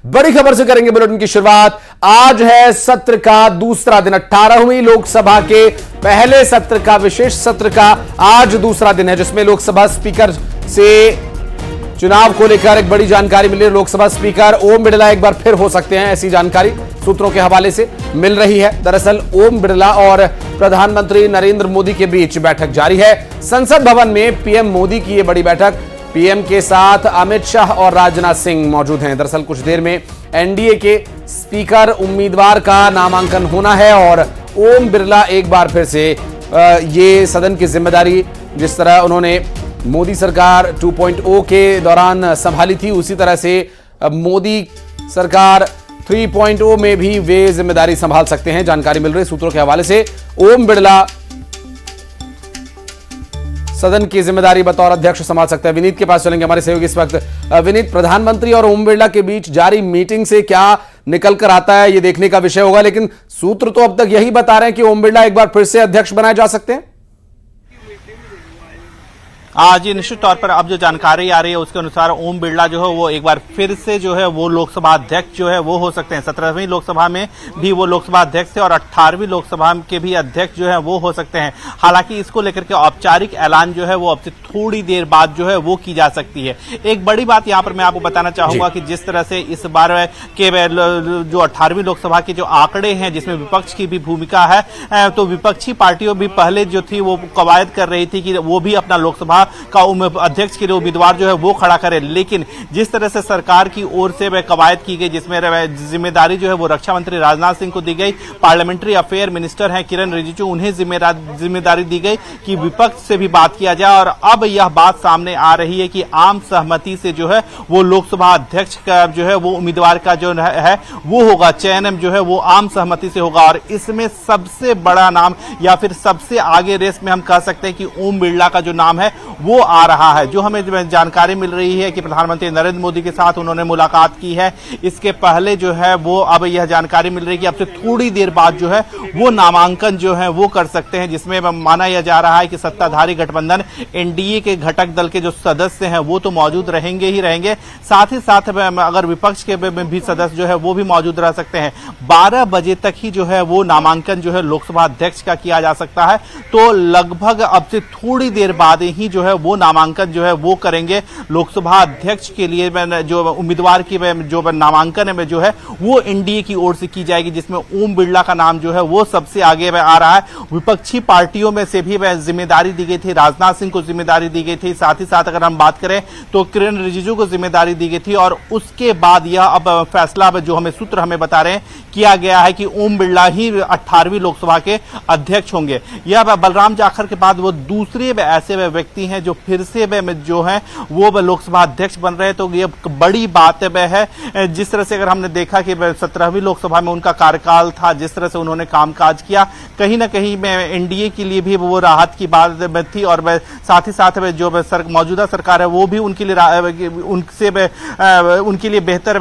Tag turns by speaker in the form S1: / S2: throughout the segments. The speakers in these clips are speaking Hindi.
S1: बड़ी खबर से करेंगे बुलेटिन की शुरुआत। आज है सत्र का दूसरा दिन, 18वीं लोकसभा के पहले सत्र का, विशेष सत्र का आज दूसरा दिन है, जिसमें लोकसभा स्पीकर से चुनाव को लेकर एक बड़ी जानकारी मिली है। लोकसभा स्पीकर ओम बिड़ला एक बार फिर हो सकते हैं, ऐसी जानकारी सूत्रों के हवाले से मिल रही है। दरअसल ओम बिड़ला और प्रधानमंत्री नरेंद्र मोदी के बीच बैठक जारी है। संसद भवन में पीएम मोदी की यह बड़ी बैठक, पीएम के साथ अमित शाह और राजनाथ सिंह मौजूद हैं। दरअसल कुछ देर में एनडीए के स्पीकर उम्मीदवार का नामांकन होना है और ओम बिड़ला एक बार फिर से ये सदन की जिम्मेदारी, जिस तरह उन्होंने मोदी सरकार 2.0 के दौरान संभाली थी, उसी तरह से मोदी सरकार 3.0 में भी वे जिम्मेदारी संभाल सकते हैं। जानकारी मिल रही सूत्रों के हवाले से ओम बिड़ला सदन की जिम्मेदारी बतौर अध्यक्ष संभाल सकते हैं। विनीत के पास चलेंगे, हमारे सहयोगी इस वक्त। विनीत, प्रधानमंत्री और ओम बिड़ला के बीच जारी मीटिंग से क्या निकल कर आता है, यह देखने का विषय होगा, लेकिन सूत्र तो अब तक यही बता रहे हैं कि ओम बिड़ला एक बार फिर से अध्यक्ष बनाए जा सकते हैं।
S2: जी निश्चित तौर पर अब जो जानकारी आ रही है उसके अनुसार ओम बिड़ला जो है वो एक बार फिर से जो है वो लोकसभा अध्यक्ष जो है वो हो सकते हैं। 17वीं लोकसभा में भी वो लोकसभा अध्यक्ष थे और 18वीं लोकसभा के भी अध्यक्ष जो है वो हो सकते हैं। हालांकि इसको लेकर के औपचारिक ऐलान जो है वो अब से थोड़ी देर बाद जो है वो की जा सकती है। एक बड़ी बात यहाँ पर मैं आपको बताना चाहूंगा कि जिस तरह से इस बार के जो 18वीं लोकसभा के जो आंकड़े हैं, जिसमें विपक्ष की भी भूमिका है, तो विपक्षी पार्टियों भी पहले जो थी वो कवायद कर रही थी कि वो भी अपना लोकसभा का अध्यक्ष के लिए उम्मीदवार जो है वो खड़ा करे। लेकिन जिस तरह से सरकार की ओर से वह कवायद की गई, जिसमें जिम्मेदारी जो है वो रक्षा मंत्री राजनाथ सिंह को दी गई, पार्लियामेंट्री अफेयर मिनिस्टर हैं किरण रिजिजू, उन्हें जिम्मेदारी दी गई कि विपक्ष से भी बात किया जाए। और अब यह बात सामने आ रही है कि आम सहमति से जो है वो लोकसभा अध्यक्ष का जो है वो उम्मीदवार का जो है वो होगा, चयन जो है वो आम सहमति से होगा। और इसमें सबसे बड़ा नाम या फिर सबसे आगे रेस में हम कह सकते हैं कि ओम बिड़ला का जो नाम है वो आ रहा है। जो हमें जानकारी मिल रही है कि प्रधानमंत्री नरेंद्र मोदी के साथ उन्होंने मुलाकात की है। इसके पहले जो है वो अब यह जानकारी मिल रही है कि अब से थोड़ी देर बाद जो है वो नामांकन जो है वो कर सकते हैं, जिसमें माना यह जा रहा है कि सत्ताधारी गठबंधन एनडीए के घटक दल के जो सदस्य हैं वो तो मौजूद रहेंगे ही रहेंगे, साथ ही साथ अगर विपक्ष के भी सदस्य जो है वो भी मौजूद रह सकते हैं। 12 बजे तक ही जो है वो नामांकन जो है लोकसभा अध्यक्ष का किया जा सकता है। तो लगभग अब से थोड़ी देर बाद ही जो है वो नामांकन जो है वो करेंगे लोकसभा अध्यक्ष के लिए। जो उम्मीदवार की जो नामांकन है जो है वो एनडीए की ओर से की जाएगी, जिसमें ओम बिड़ला का नाम जो है वो सबसे आगे आ रहा है। विपक्षी पार्टियों में से भी जिम्मेदारी दी गई थी, राजनाथ सिंह को जिम्मेदारी दी गई थी, साथ ही साथ अगर हम बात करें तो किरण रिजिजू को जिम्मेदारी दी गई थी। और उसके बाद यह अब फैसला जो हमें सूत्र हमें बता रहे हैं किया गया है कि ओम बिड़ला ही 18वीं लोकसभा के अध्यक्ष होंगे। यह बलराम जाखड़ के बाद वो दूसरे ऐसे व्यक्ति हैं जो फिर से जो है वो लोकसभा अध्यक्ष बन रहे हैं। तो ये बड़ी बात है। जिस तरह से अगर हमने देखा कि 17वीं लोकसभा में उनका कार्यकाल था, जिस तरह से उन्होंने कामकाज किया, कहीं ना कहीं एनडीए के लिए भी वो राहत की बात थी। और साथ ही साथ जो मौजूदा सरकार है वो भी उनके लिए बेहतर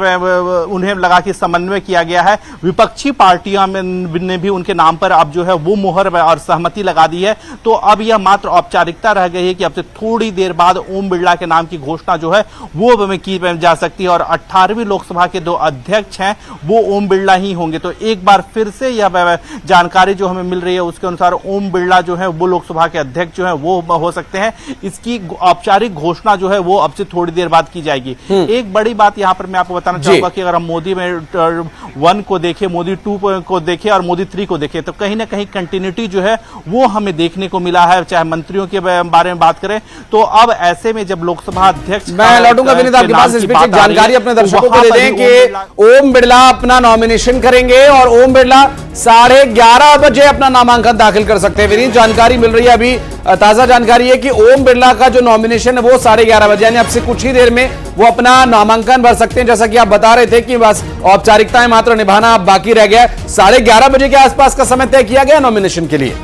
S2: उन्हें लगा कि समन्वय किया गया है। विपक्षी पार्टियों ने भी उनके नाम पर अब जो है वो मुहर और सहमति लगा दी है। तो अब यह मात्र औपचारिकता रह गई है कि अब से थोड़ी देर बाद ओम बिड़ला के नाम की घोषणा जो है वो की जा सकती है। और 18वीं लोकसभा के दो अध्यक्ष हैं वो ओम बिड़ला ही होंगे। तो एक बार फिर से यह जानकारी जो हमें मिल रही है उसके अनुसार ओम बिड़ला जो है वो लोकसभा के अध्यक्ष जो है वो हो सकते हैं। इसकी औपचारिक घोषणा जो है वो अब से थोड़ी देर बाद की जाएगी। एक बड़ी बात यहां पर मैं आपको बताना चाहूंगा कि अगर हम मोदी में 1 को देखें, मोदी 2 को देखें और मोदी 3 को देखें, तो कहीं ना कहीं कंटिन्यूटी जो है वो हमें देखने को मिला है। चाहे मंत्रियों के बारे में बात करें तो अब ऐसे में जब लोकसभा अध्यक्ष, मैं लौटूंगा विनीत आपके पास, इस बीच
S1: जानकारी अपने दर्शकों को दे दें कि ओम बिड़ला अपना नॉमिनेशन करेंगे और ओम बिड़ला 11:30 बजे अपना नामांकन दाखिल कर सकते हैं। विनीत, जानकारी मिल रही है, अभी ताजा जानकारी है कि ओम बिड़ला का जो नॉमिनेशन है वो 11:30 बजे, यानी अब से कुछ ही देर में वो अपना नामांकन भर सकते हैं। जैसा कि आप बता रहे थे कि बस औपचारिकताएं मात्र निभाना बाकी रह गया। 11:30 बजे के आसपास का समय तय किया गया नॉमिनेशन के लिए।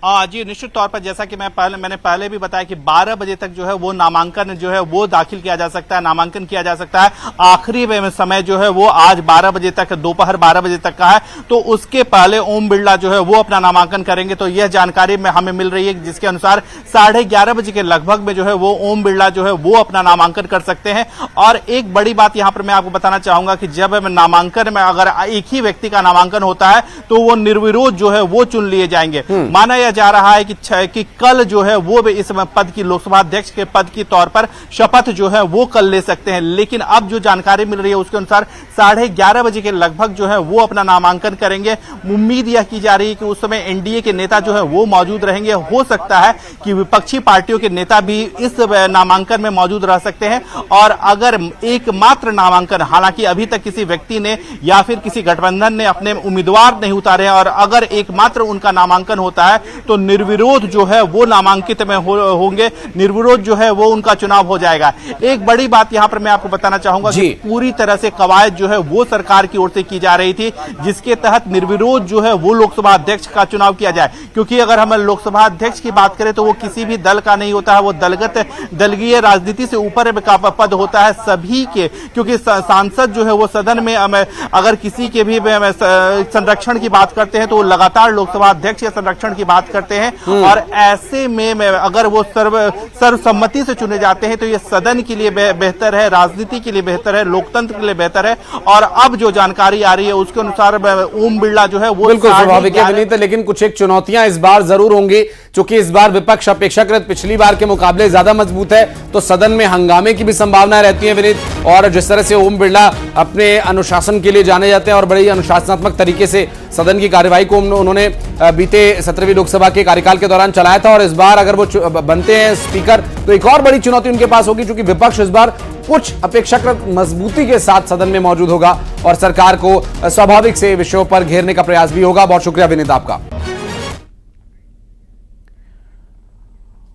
S2: जी निश्चित तौर पर जैसा कि मैंने पहले भी बताया कि 12 बजे तक जो है वो नामांकन जो है वो दाखिल किया जा सकता है, नामांकन किया जा सकता है। आखिरी समय जो है वो आज 12 बजे तक, दोपहर 12 बजे तक का है। तो उसके पहले ओम बिरला जो है वो अपना नामांकन करेंगे। तो यह जानकारी में हमें मिल रही है जिसके अनुसार 11:30 बजे के लगभग में जो है वो ओम बिरला जो है वो अपना नामांकन कर सकते हैं। और एक बड़ी बात यहां पर मैं आपको बताना चाहूंगा कि जब नामांकन में अगर एक ही व्यक्ति का नामांकन होता है तो वो निर्विरोध जो है वो चुन लिए जाएंगे। माना जा रहा है कि कल जो है वो इस पद की, लोकसभा अध्यक्ष के पद की तौर पर शपथ जो है वो कल ले सकते हैं। लेकिन अब जो जानकारी मिल रही है उसके अनुसार 11:30 बजे के लगभग जो है वो अपना नामांकन करेंगे। उम्मीद यह की जा रही है कि उस समय एनडीए के नेता जो है वो मौजूद रहेंगे। हो सकता है कि विपक्षी पार्टियों के नेता भी इस नामांकन में मौजूद रह सकते हैं। और अगर एकमात्र नामांकन, हालांकि अभी तक किसी व्यक्ति ने या फिर किसी गठबंधन ने अपने उम्मीदवार नहीं उतारे, और अगर एकमात्र उनका नामांकन होता है तो निर्विरोध जो है वो नामांकित में होंगे, निर्विरोध जो है वो उनका चुनाव हो जाएगा। एक बड़ी बात यहां पर मैं आपको बताना चाहूंगा कि पूरी तरह से कवायद जो है वो सरकार की ओर से की जा रही थी जिसके तहत निर्विरोध जो है वो लोकसभा अध्यक्ष का चुनाव किया जाए। क्योंकि अगर हम लोकसभा अध्यक्ष की बात करें तो वो किसी भी दल का नहीं होता है, वो दलगीय राजनीति से ऊपर का पद होता है सभी के। क्योंकि सांसद जो है वो सदन में अगर किसी के भी संरक्षण की बात करते हैं तो वो लगातार लोकसभा अध्यक्ष के संरक्षण की बात करते हैं। और ऐसे में अगर वो सर्वसम्मति से चुने जाते हैं तो ये सदन के लिए बेहतर है, राजनीति के लिए बेहतर है, लोकतंत्र के लिए बेहतर है। और अब जो जानकारी आ रही है उसके अनुसार ओम बिरला जो है वो
S1: बिल्कुल स्वाभाविक है विनीत, लेकिन कुछ एक चुनौतियां इस बार जरूर होंगी। चूंकि इस बार विपक्ष अपेक्षाकृत पिछली बार के मुकाबले ज्यादा मजबूत है तो सदन में हंगामे की भी संभावनाएं रहती हैं विनीत। और जिस तरह से ओम बिरला अपने अनुशासन के लिए जाने जाते हैं और बड़ी अनुशासनात्मक तरीके से सदन की कार्यवाही को उन्होंने बीते 17वीं लोकसभा के कार्यकाल के दौरान चलाया था। और इस बार अगर वो बनते हैं स्पीकर तो एक और बड़ी चुनौती उनके पास होगी, क्योंकि विपक्ष इस बार कुछ अपेक्षाकृत मजबूती के साथ सदन में मौजूद होगा और सरकार को स्वाभाविक से विषयों पर घेरने का प्रयास भी होगा। बहुत शुक्रिया विनीत आपका।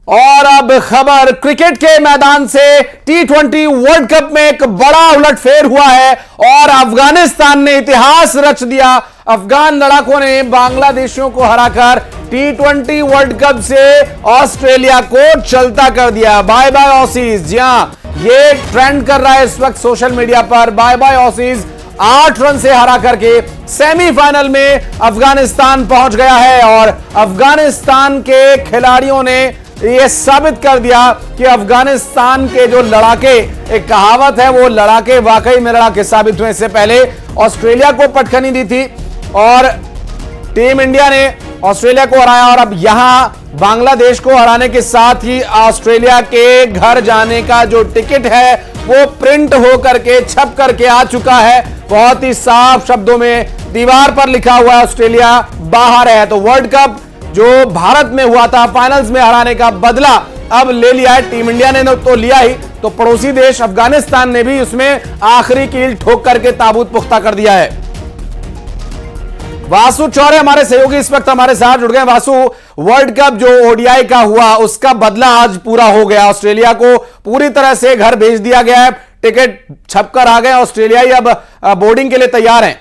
S1: और अब खबर क्रिकेट के मैदान से T20 वर्ल्ड कप में एक बड़ा उलटफेर हुआ है और अफगानिस्तान ने इतिहास रच दिया। अफगान लड़ाकों ने बांग्लादेशियों को हराकर T20 वर्ल्ड कप से ऑस्ट्रेलिया को चलता कर दिया। Bye bye Aussies. जी हां, ये ट्रेंड कर रहा है इस वक्त सोशल मीडिया पर। बाय बाय ऑसीज 8 रन से हरा करके सेमीफाइनल में अफगानिस्तान पहुंच गया है। और अफगानिस्तान के खिलाड़ियों ने यह साबित कर दिया कि अफगानिस्तान के जो लड़ाके, एक कहावत है, वो लड़ाके वाकई में लड़ाके साबित हुए। इससे पहले ऑस्ट्रेलिया को पटखनी दी थी और टीम इंडिया ने ऑस्ट्रेलिया को हराया। और अब यहां बांग्लादेश को हराने के साथ ही ऑस्ट्रेलिया के घर जाने का जो टिकट है वो प्रिंट होकर के, छप करके आ चुका है। बहुत ही साफ शब्दों में दीवार पर लिखा हुआ है ऑस्ट्रेलिया बाहर है। तो वर्ल्ड कप जो भारत में हुआ था फाइनल्स में हराने का बदला अब ले लिया है टीम इंडिया ने, तो लिया ही, तो पड़ोसी देश अफगानिस्तान ने भी उसमें आखिरी कील ठोक करके ताबूत पुख्ता कर दिया है। वासु चौरे हमारे सहयोगी इस वक्त हमारे साथ जुड़ गए। वासु, वर्ल्ड कप जो ओडीआई का हुआ उसका बदला आज पूरा हो गया। ऑस्ट्रेलिया को पूरी तरह से घर भेज दिया गया है, टिकट छपकर आ गए, ऑस्ट्रेलियाई अब बोर्डिंग के लिए तैयार हैं।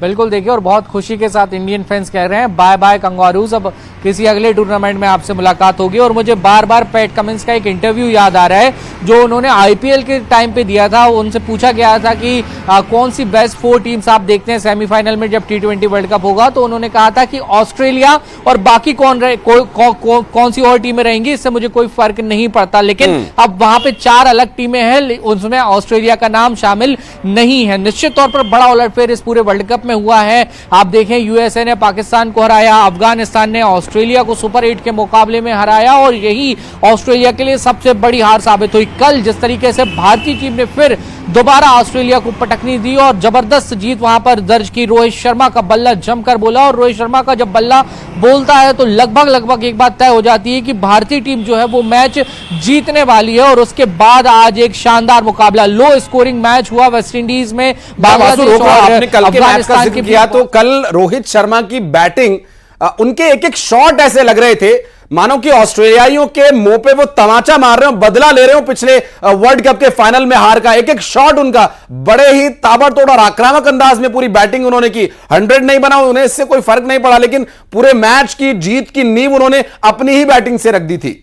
S3: बिल्कुल, देखिए, और बहुत खुशी के साथ इंडियन फैंस कह रहे हैं बाय बाय कंगारूज, अब किसी अगले टूर्नामेंट में आपसे मुलाकात होगी। और मुझे बार बार पैट कमिंस का एक इंटरव्यू याद आ रहा है जो उन्होंने आईपीएल के टाइम पे दिया था। उनसे पूछा गया था कि कौन सी बेस्ट 4 टीम्स आप देखते हैं सेमीफाइनल में जब T20 वर्ल्ड कप होगा, तो उन्होंने कहा था कि ऑस्ट्रेलिया और बाकी कौन सी और टीमें रहेंगी इससे मुझे कोई फर्क नहीं पड़ता। लेकिन अब वहां पे 4 अलग टीमें हैं, उसमें ऑस्ट्रेलिया का नाम शामिल नहीं है। निश्चित तौर पर बड़ा उलटफेर इस पूरे वर्ल्ड कप में हुआ है। आप देखें, यूएसए ने पाकिस्तान को हराया, अफगानिस्तान ने ऑस्ट्रेलिया को सुपर 8 के मुकाबले में हराया और यही ऑस्ट्रेलिया के लिए सबसे बड़ी हार साबित हुई। कल जिस तरीके से भारतीय टीम ने फिर दोबारा ऑस्ट्रेलिया को पटकनी दी और जबरदस्त जीत वहां पर दर्ज की। रोहित शर्मा का बल्ला जमकर बोला और रोहित शर्मा का जब बल्ला बोलता है तो लगभग एक बात तय हो जाती है कि भारतीय टीम जो है वो मैच जीतने वाली है। और उसके बाद आज एक शानदार मुकाबला, लो स्कोरिंग मैच हुआ वेस्टइंडीज में बांग्लादेश और अफगानिस्तान की।
S1: किया तो कल रोहित शर्मा की बैटिंग, उनके एक एक शॉट ऐसे लग रहे थे मानो कि ऑस्ट्रेलियाइयों के मुंह पे वो तमाचा मार रहे हो, बदला ले रहे हो पिछले वर्ल्ड कप के फाइनल में हार का। एक एक शॉट उनका बड़े ही ताबड़तोड़ और आक्रामक अंदाज में पूरी बैटिंग उन्होंने की। 100 नहीं बना, उन्हें इससे कोई फर्क नहीं पड़ा, लेकिन पूरे मैच की जीत की नींव उन्होंने अपनी ही बैटिंग से रख दी थी।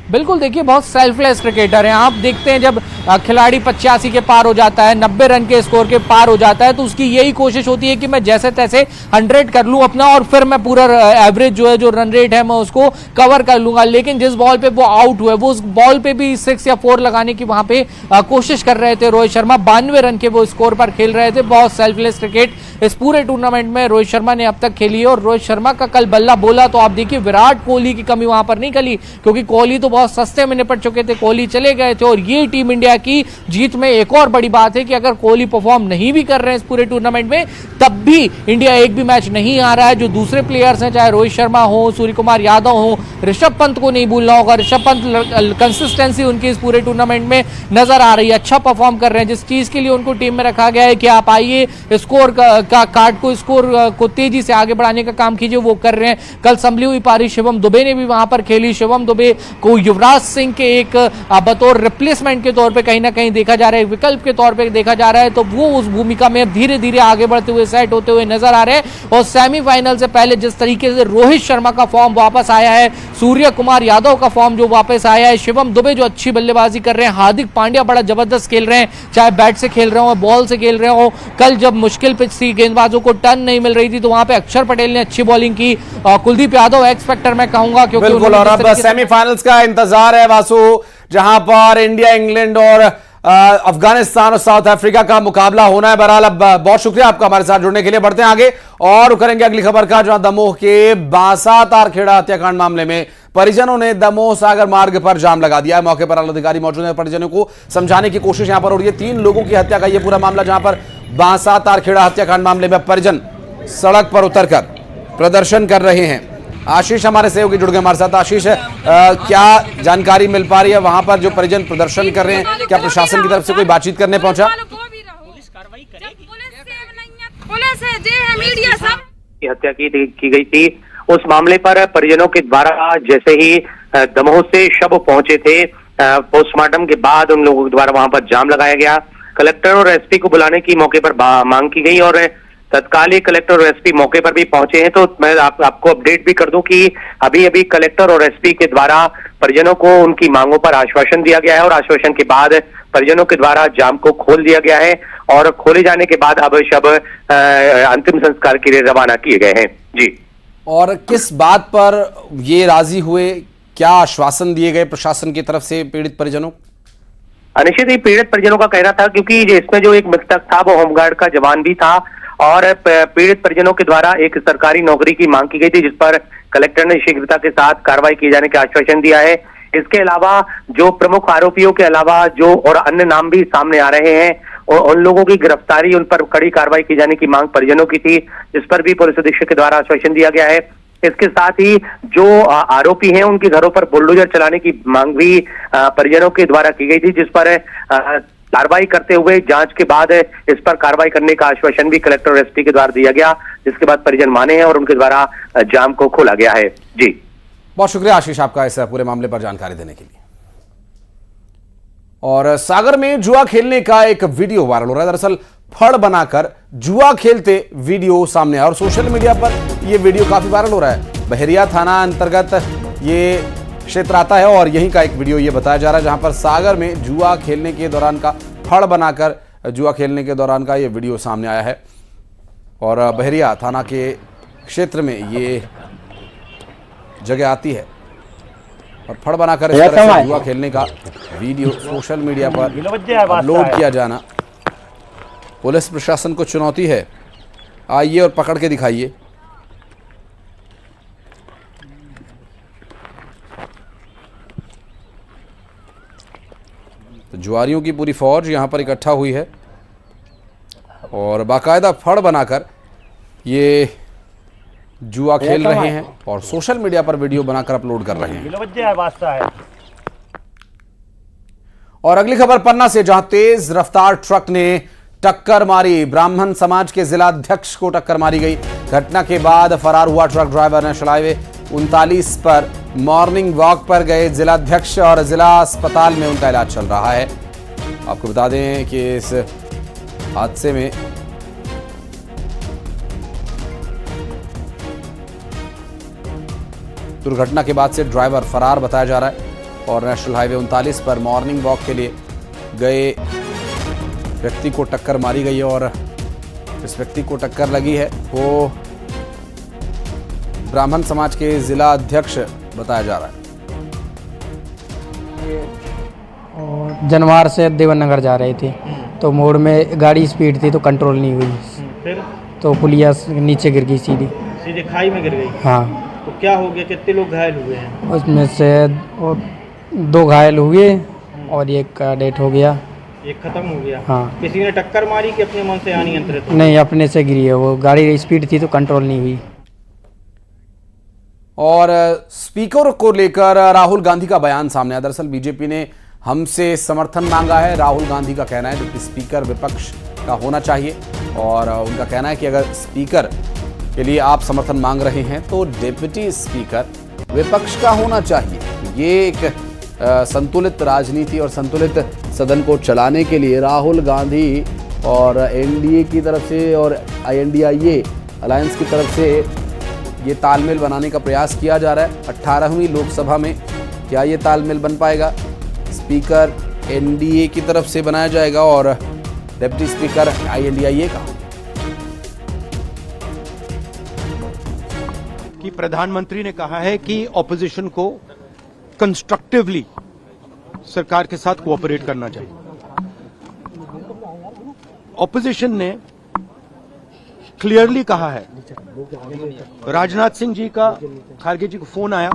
S3: बिल्कुल, देखिए बहुत सेल्फलेस क्रिकेटर हैं। आप देखते हैं जब खिलाड़ी 85 के पार हो जाता है, 90 रन के स्कोर के पार हो जाता है, तो उसकी यही कोशिश होती है कि मैं जैसे तैसे 100 कर लूं अपना और फिर मैं पूरा एवरेज जो है, जो रन रेट है, मैं उसको कवर कर लूंगा। लेकिन जिस बॉल पे वो आउट हुए, वो उस बॉल पे भी 6 या 4 लगाने की वहां पे कोशिश कर रहे थे रोहित शर्मा। 92 रन के वो स्कोर पर खेल रहे थे। बहुत सेल्फलेस क्रिकेट इस पूरे टूर्नामेंट में रोहित शर्मा ने अब तक खेली है। और रोहित शर्मा का कल बल्ला बोला तो आप देखिए विराट कोहली की कमी वहां पर नहीं खली, क्योंकि कोहली तो बहुत सस्ते में निपट चुके थे, कोहली चले गए थे। और ये टीम इंडिया की जीत में एक और बड़ी बात है कि अगर कोहली परफॉर्म नहीं भी कर रहे हैं इस पूरे टूर्नामेंट में, तब भी इंडिया एक भी मैच नहीं आ रहा है। जो दूसरे प्लेयर्स हैं, चाहे रोहित शर्मा हो, सूर्य कुमार यादव हो, ऋषभ पंत को नहीं भूलना होगा। ऋषभ पंत कंसिस्टेंसी उनकी इस पूरे टूर्नामेंट में नजर आ रही है, अच्छा परफॉर्म कर रहे हैं। जिस चीज के लिए उनको टीम में रखा गया है कि आप आइए स्कोर का कार्ड को, स्कोर को तेजी से आगे बढ़ाने का काम कीजिए, वो कर रहे हैं। कल संभली हुई पारी शिवम दुबे ने भी वहां पर खेली। शिवम दुबे को युवराज सिंह के एक बतौर रिप्लेसमेंट के तौर पे कहीं ना कहीं देखा जा रहा है, विकल्प के तौर पे देखा जा रहा है, तो वो उस भूमिका में अब धीरे धीरे आगे बढ़ते हुए, सेट होते हुए नजर आ रहे हैं। और सेमीफाइनल से पहले जिस तरीके से रोहित शर्मा का फॉर्म वापस आया है, सूर्य कुमार यादव का फॉर्म जो वापस आया है, शिवम दुबे जो अच्छी बल्लेबाजी कर रहे हैं, हार्दिक पांड्या बड़ा जबरदस्त खेल रहे हैं, चाहे बैट से खेल रहे हो, बॉल से खेल रहे हो। कल जब मुश्किल पिच थी, गेंदबाजों को टर्न नहीं मिल रही थी, तो वहां पे अक्षर पटेल ने अच्छी बॉलिंग की। कुलदीप यादव एक्स फैक्टर मैं कहूंगा, क्योंकि
S1: बिल्कुल। और अब सेमीफाइनल्स का इंतजार है वासु, जहां पर इंडिया, इंग्लैंड और अफगानिस्तान और साउथ अफ्रीका का मुकाबला होना है। बहरहाल अब बहुत शुक्रिया आपका हमारे साथ जुड़ने के लिए। बढ़ते हैं आगे और करेंगे अगली खबर का, जहां दमोह के बांसा तारखेड़ा हत्याकांड मामले में परिजनों ने दमोह सागर मार्ग पर जाम लगा दिया है। मौके पर अधिकारी मौजूद हैं, परिजनों को समझाने की कोशिश यहां पर हो रही है। 3 लोगों की हत्या का यह पूरा मामला, जहां पर बांसा तारखेड़ा हत्याकांड मामले में परिजन सड़क पर उतरकर प्रदर्शन कर रहे हैं। आशीष हमारे सहयोगी जुड़ गए हमारे साथ। आशीष, क्या जानकारी मिल पा रही है वहां पर जो परिजन प्रदर्शन कर रहे हैं? क्या प्रशासन की तरफ से कोई बातचीत करने पहुंचा?
S4: की हत्या की गई थी, उस मामले पर परिजनों के द्वारा जैसे ही दमोह से शव पहुंचे थे, पोस्टमार्टम के बाद उन लोगों के द्वारा वहां पर जाम लगाया गया। कलेक्टर और एसपी को बुलाने की मौके पर मांग की गई और तत्कालीन कलेक्टर और एसपी मौके पर भी पहुंचे हैं। तो मैं आपको अपडेट भी कर दूं कि अभी अभी कलेक्टर और एसपी के द्वारा परिजनों को उनकी मांगों पर आश्वासन दिया गया है और आश्वासन के बाद परिजनों के द्वारा जाम को खोल दिया गया है और खोले जाने के बाद अब शव अंतिम संस्कार के लिए रवाना किए गए हैं। जी। और
S1: किस बात पर ये राजी हुए, क्या आश्वासन दिए गए प्रशासन की तरफ से पीड़ित परिजनों?
S4: निश्चित ही पीड़ित परिजनों का कहना था, क्योंकि इसमें जो एक मृतक था वो होमगार्ड का जवान भी था और पीड़ित परिजनों के द्वारा एक सरकारी नौकरी की मांग की गई थी, जिस पर कलेक्टर ने शीघ्रता के साथ कार्रवाई किए जाने का आश्वासन दिया है। इसके अलावा जो प्रमुख आरोपियों के अलावा जो और अन्य नाम भी सामने आ रहे हैं और उन लोगों की गिरफ्तारी, उन पर कड़ी कार्रवाई की जाने की मांग परिजनों की थी, जिस पर भी पुलिस अधीक्षक के द्वारा आश्वासन दिया गया है। इसके साथ ही जो आरोपी हैं उनके घरों पर बुलडोजर चलाने की मांग भी परिजनों के द्वारा की गई थी, जिस पर कार्रवाई करते हुए जांच के बाद इस पर कार्रवाई करने का आश्वासन भी कलेक्टर और एसपी के द्वारा दिया गया, जिसके बाद परिजन माने हैं और उनके द्वारा जाम को खोला गया है। जी,
S1: बहुत शुक्रिया आशीष आपका इस पूरे मामले पर जानकारी देने के लिए। और सागर में जुआ खेलने का एक वीडियो वायरल हो रहा है। दरअसल फड़ बनाकर जुआ खेलते वीडियो सामने आया और सोशल मीडिया पर यह वीडियो काफी वायरल हो रहा है। बहरिया थाना अंतर्गत ये क्षेत्र आता है और यहीं का एक वीडियो ये बताया जा रहा है, जहां पर सागर में जुआ खेलने के दौरान का फड़ बनाकर जुआ खेलने के दौरान का ये वीडियो सामने आया है। और बहरिया थाना के क्षेत्र में ये जगह आती है और फड़ बनाकर इस तरह से जुआ खेलने का वीडियो सोशल मीडिया पर अपलोड किया जाना पुलिस प्रशासन को चुनौती है। आइए और पकड़ के दिखाइए। तो जुआरियों की पूरी फौज यहां पर इकट्ठा हुई है और बाकायदा फड़ बनाकर ये जुआ खेल रहे हैं और सोशल मीडिया पर वीडियो बनाकर अपलोड कर रहे हैं। और अगली खबर पन्ना से, जहां तेज रफ्तार ट्रक ने टक्कर मारी, ब्राह्मण समाज के जिला अध्यक्ष को टक्कर मारी गई। घटना के बाद फरार हुआ ट्रक ड्राइवर नेशनल हाईवे 39 पर मॉर्निंग वॉक पर गए जिलाध्यक्ष और जिला अस्पताल में उनका इलाज चल रहा है। आपको बता दें कि इस हादसे में दुर्घटना के बाद से ड्राइवर फरार बताया जा रहा है और नेशनल हाईवे 39 पर मॉर्निंग वॉक के लिए गए व्यक्ति को टक्कर मारी गई है और इस व्यक्ति को टक्कर लगी है वो ब्राह्मण समाज के जिला अध्यक्ष बताया जा रहा है।
S5: और जनवार से देवनगर जा रहे थे तो मोड़ में गाड़ी स्पीड थी तो कंट्रोल नहीं हुई,
S6: फिर
S5: तो पुलिया नीचे गिर गई
S6: सीधे खाई में गिर गई।
S5: हाँ,
S6: तो क्या हो गया, कितने लोग घायल हुए हैं?
S5: उसमें से 2 घायल हुए और एक का डेथ हो गया।
S6: एक खत्म हो गया।
S5: हाँ।
S6: किसी ने टक्कर मारी कि अपने मन से अनियंत्रित?
S5: नहीं, अपने से गिरी है, वो गाड़ी स्पीड थी तो कंट्रोल नहीं हुई।
S1: और स्पीकर को लेकर राहुल गांधी का बयान सामने आया। दरअसल बीजेपी ने हमसे समर्थन मांगा है। राहुल गांधी का कहना है कि स्पीकर विपक्ष का होना चाहिए और उनका कहना है कि अगर स्पीकर के लिए आप समर्थन मांग रहे हैं तो डिप्टी स्पीकर विपक्ष का होना चाहिए। ये एक संतुलित राजनीति और संतुलित सदन को चलाने के लिए राहुल गांधी और एनडीए की तरफ से और INDIA अलायंस की तरफ से ये तालमेल बनाने का प्रयास किया जा रहा है। 18वीं लोकसभा में क्या ये तालमेल बन पाएगा? स्पीकर एनडीए की तरफ से बनाया जाएगा और डिप्टी स्पीकर INDIA का।
S7: कि प्रधानमंत्री ने कहा है कि ऑपोजिशन को कंस्ट्रक्टिवली सरकार के साथ कोऑपरेट करना चाहिए। ऑपोजिशन ने क्लियरली कहा है, राजनाथ सिंह जी का खारगे जी को फोन आया,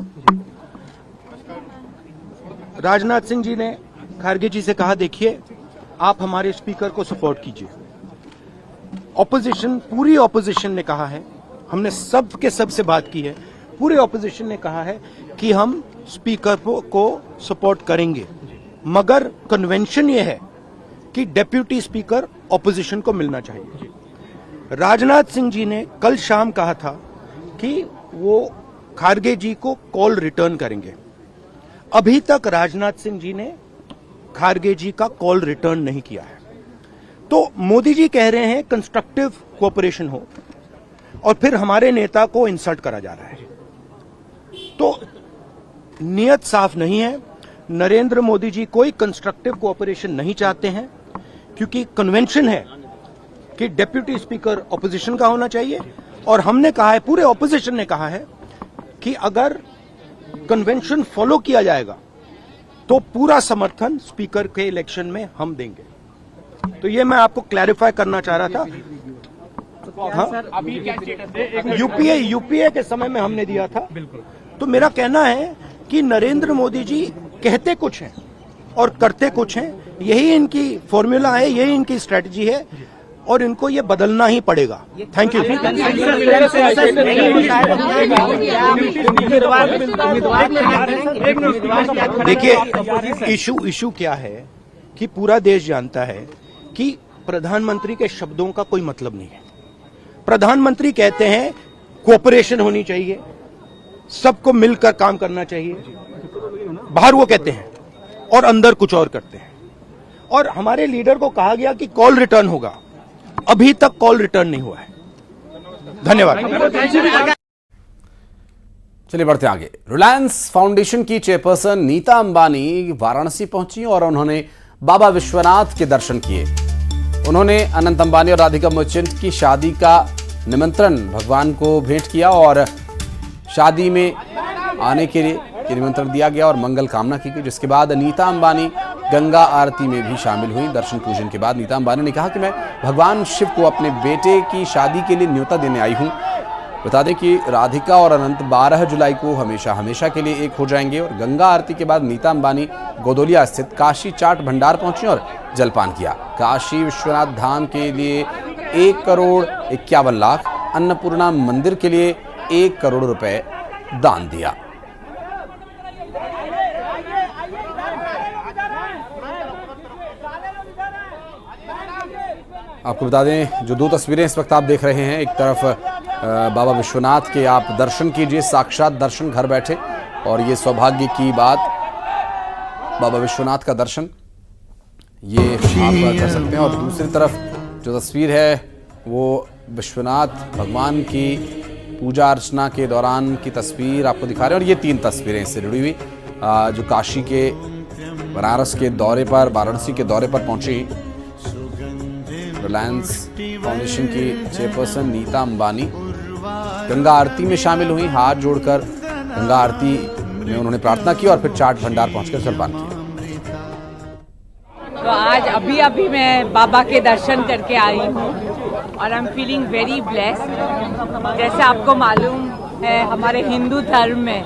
S7: राजनाथ सिंह जी ने खारगे जी से कहा देखिए आप हमारे स्पीकर को सपोर्ट कीजिए। ऑपोजिशन, पूरी ऑपोजिशन ने कहा है, हमने सब के सब से बात की है, पूरे ऑपोजिशन ने कहा है कि हम स्पीकर को सपोर्ट करेंगे, मगर कन्वेंशन ये है कि डेप्यूटी स्पीकर ऑपोजिशन को मिलना चाहिए। राजनाथ सिंह जी ने कल शाम कहा था कि वो खारगे जी को कॉल रिटर्न करेंगे। अभी तक राजनाथ सिंह जी ने खारगे जी का कॉल रिटर्न नहीं किया है। तो मोदी जी कह रहे हैं कंस्ट्रक्टिव कोऑपरेशन हो और फिर हमारे नेता को इंसल्ट करा जा रहा है, तो नियत साफ नहीं है। नरेंद्र मोदी जी कोई कंस्ट्रक्टिव कोऑपरेशन नहीं चाहते हैं क्योंकि कन्वेंशन है कि डेप्यूटी स्पीकर ऑपोजिशन का होना चाहिए और हमने कहा है, पूरे ऑपोजिशन ने कहा है कि अगर कन्वेंशन फॉलो किया जाएगा तो पूरा समर्थन स्पीकर के इलेक्शन में हम देंगे। तो ये मैं आपको क्लैरिफाई करना चाह रहा था। हाँ? यूपीए के समय में हमने दिया था। तो मेरा कहना है कि नरेंद्र मोदी जी कहते कुछ हैं और करते कुछ हैं, यही इनकी फॉर्मूला है, यही इनकी स्ट्रेटजी है और इनको ये बदलना ही पड़ेगा। Thank you. देखिए इशू क्या है कि पूरा देश जानता है कि प्रधानमंत्री के शब्दों का कोई मतलब नहीं है। प्रधानमंत्री कहते हैं कोऑपरेशन होनी चाहिए, सबको मिलकर काम करना चाहिए, बाहर वो कहते हैं और अंदर कुछ और करते हैं। और हमारे लीडर को कहा गया कि कॉल रिटर्न होगा, अभी तक कॉल रिटर्न नहीं हुआ है। धन्यवाद।
S1: चलिए बढ़ते आगे। रिलायंस फाउंडेशन की चेयरपर्सन नीता अंबानी वाराणसी पहुंची और उन्होंने बाबा विश्वनाथ के दर्शन किए। उन्होंने अनंत अंबानी और राधिका मर्चेंट की शादी का निमंत्रण भगवान को भेंट किया और शादी में आने के लिए निमंत्रण दिया गया और मंगल कामना की गई। जिसके बाद नीता अंबानी गंगा आरती में भी शामिल हुई। दर्शन पूजन के बाद नीता अंबानी ने कहा कि मैं भगवान शिव को अपने बेटे की शादी के लिए न्योता देने आई हूं। बता दें कि राधिका और अनंत 12 जुलाई को हमेशा हमेशा के लिए एक हो जाएंगे। और गंगा आरती के बाद नीता अंबानी गोदोलिया स्थित काशी चाट भंडार पहुंची और जलपान किया। काशी विश्वनाथ धाम के लिए 1,51,00,000, अन्नपूर्णा मंदिर के लिए 1 करोड़ रुपए दान दिया। आपको बता दें जो 2 तस्वीरें इस वक्त आप देख रहे हैं, एक तरफ बाबा विश्वनाथ के आप दर्शन कीजिए, साक्षात दर्शन घर बैठे, और ये सौभाग्य की बात, बाबा विश्वनाथ का दर्शन ये आप कर सकते हैं। और दूसरी तरफ जो तस्वीर है वो विश्वनाथ भगवान की पूजा अर्चना के दौरान की तस्वीर आपको दिखा रहे हैं। और ये 3 तस्वीरें इससे जुड़ी हुई जो काशी के बनारस के दौरे पर, वाराणसी के दौरे पर पहुंची रिलायंस फाउंडेशन की चेयरपर्सन नीता अंबानी गंगा आरती में शामिल हुई। हाथ जोड़कर गंगा आरती में उन्होंने प्रार्थना की और फिर चाट भंडार पहुंचकर जलपान किया।
S8: तो आज अभी मैं बाबा के दर्शन करके आई हूँ और I am feeling very blessed. जैसे आपको मालूम है, हमारे हिंदू धर्म में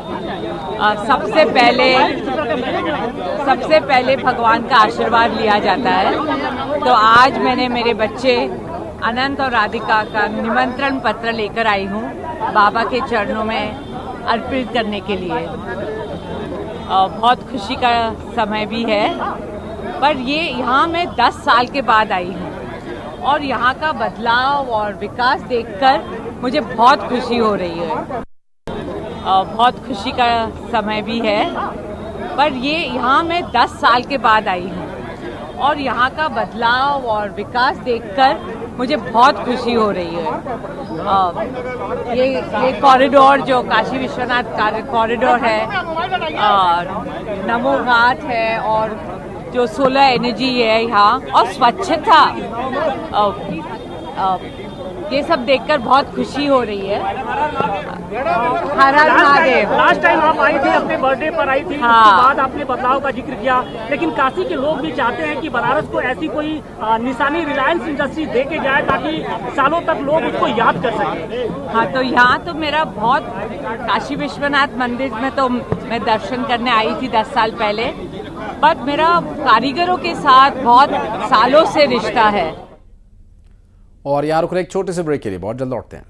S8: सबसे पहले भगवान का आशीर्वाद लिया जाता है। तो आज मैंने मेरे बच्चे अनंत और राधिका का निमंत्रण पत्र लेकर आई हूँ बाबा के चरणों में अर्पित करने के लिए। बहुत खुशी का समय भी है, पर ये यहाँ मैं 10 साल के बाद आई हूँ और यहाँ का बदलाव और विकास देखकर मुझे बहुत खुशी हो रही है। बहुत खुशी का समय भी है, पर ये यहाँ मैं 10 साल के बाद आई हूँ और यहाँ का बदलाव और विकास देखकर मुझे बहुत खुशी हो रही है। ये कॉरिडोर जो काशी विश्वनाथ कॉरिडोर है, नमो घाट है, और जो सोलर एनर्जी है यहाँ, और स्वच्छता, ये सब देखकर बहुत खुशी हो रही है। हर हर महादेव।
S9: लास्ट टाइम आप आई थी, अपने बर्थडे पर आई थी,
S8: हाँ।
S9: उसके बाद आपने बदलाव का जिक्र किया, लेकिन काशी के लोग भी चाहते हैं कि बनारस को ऐसी कोई निशानी रिलायंस इंडस्ट्री दे के जाए ताकि सालों तक लोग उसको याद कर सकें।
S8: हाँ, तो यहाँ तो मेरा बहुत, काशी विश्वनाथ मंदिर में तो मैं दर्शन करने आई थी 10 साल पहले, बट मेरा कारीगरों के साथ बहुत सालों से रिश्ता है।
S1: और यहाँ रुक रहे एक छोटे से ब्रेक के लिए, बहुत जल्द लौटते हैं।